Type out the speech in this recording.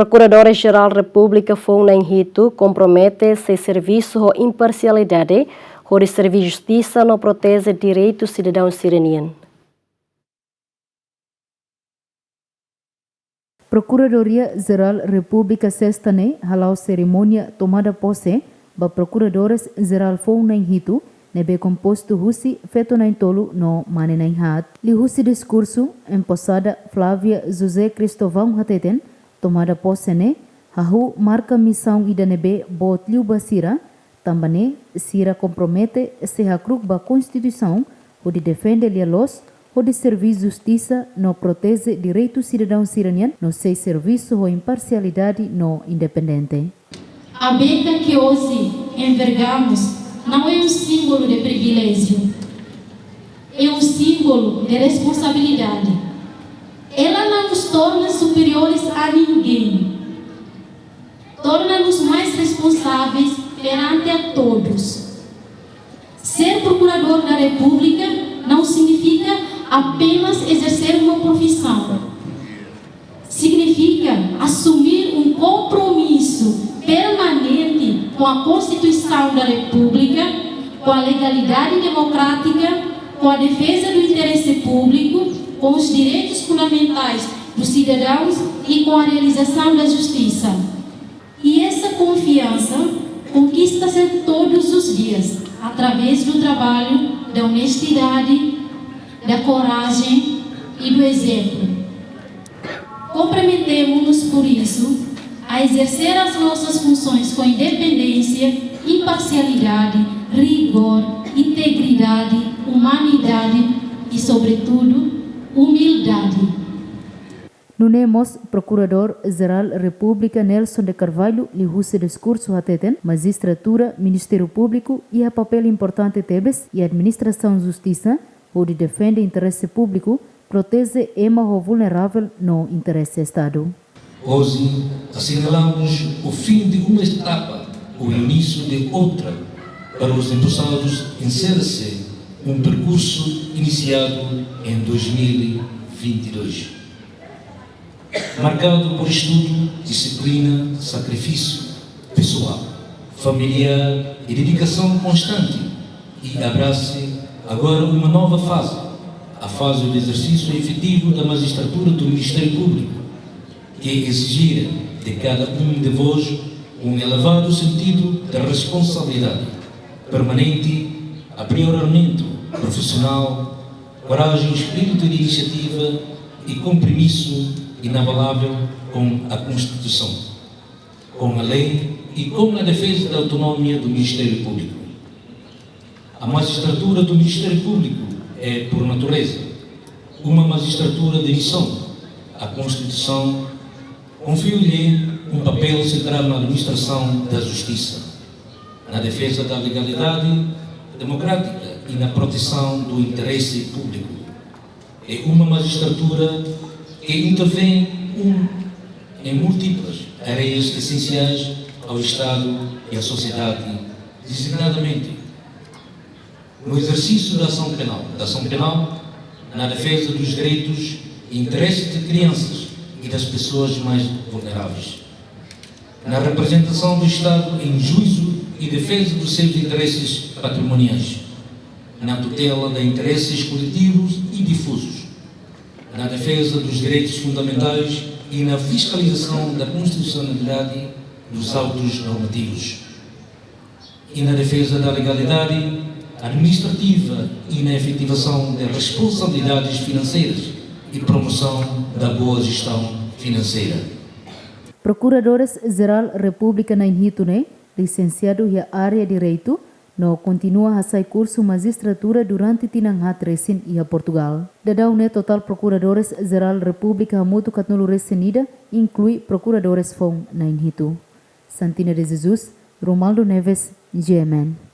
Procuradora-Geral da República Fona Henrito compromete-se serviço à imparcialidade e servir justiça no protege direitos cidadãos sirenianos. Procuradoria-Geral República Sestane halau cerimônia tomada posse ba Procuradores-Geral Fona Henrito nebe composto Husi feito na Intolo no Mane na Inhat. Li Husi discurso empossada Flávia José Cristovão Hateten tomada posse ne hahu marca missão ida nebe bot liu basira tambane sira compromete se hakruk ba Constituição o de defende los o de servir justiça no protege direitos cidadãos sirenianos no seu serviço ou imparcialidade no independente. A beca que hoje envergamos não é um símbolo de privilégio, é um símbolo de responsabilidade. Ela não nos torna superiores a ninguém, torna-nos mais responsáveis perante a todos. Ser procurador da República não significa apenas exercer uma profissão. Significa assumir um compromisso permanente com a Constituição da República, com a legalidade democrática, com a defesa do interesse público, com os direitos fundamentais dos cidadãos e com a realização da justiça. E essa confiança conquista-se todos os dias, através do trabalho, da honestidade, da coragem e do exemplo. Comprometemos-nos, por isso, a exercer as nossas funções com independência, imparcialidade, rigor, integridade, humanidade e, sobretudo, humildade. Nunemos Procurador-Geral República Nelson de Carvalho li husi discurso hateten, magistratura, Ministério Público e a papel importante tebes e administração justiça, onde defende interesse público, protege ema o vulnerável no interesse Estado. Hoje assinalamos o fim de uma etapa, o início de outra, para os interessados encerra-se um percurso iniciado em 2022. Marcado por estudo, disciplina, sacrifício pessoal, familiar e dedicação constante, e abrace agora uma nova fase, a fase do exercício efetivo da magistratura do Ministério Público, que exigirá de cada um de vós um elevado sentido de responsabilidade permanente, aprimoramento profissional, coragem, espírito de iniciativa e compromisso inabalável com a Constituição, com a lei e com a defesa da autonomia do Ministério Público. A magistratura do Ministério Público é, por natureza, uma magistratura de missão. A Constituição conferiu-lhe um papel central na administração da justiça, na defesa da legalidade democrática e na proteção do interesse público. É uma magistratura que intervém em múltiplas áreas essenciais ao Estado e à sociedade, designadamente no exercício da ação penal, na defesa dos direitos e interesses de crianças e das pessoas mais vulneráveis, na representação do Estado em juízo e defesa dos seus interesses patrimoniais, na tutela de interesses coletivos e difusos, na defesa dos direitos fundamentais e na fiscalização da constitucionalidade dos autos normativos, e na defesa da legalidade administrativa e na efetivação de responsabilidades financeiras e promoção da boa gestão financeira. Procuradores-Geral República na Inhitune, licenciado em área de Direito, no continua a sair curso magistratura durante tinanghat recém e a Portugal. Dadaune total Procuradores-Geral República Hamutu Katnulu recenida inclui Procuradores Fon na Inhitu. Santina de Jesus, Romaldo Neves, GMN.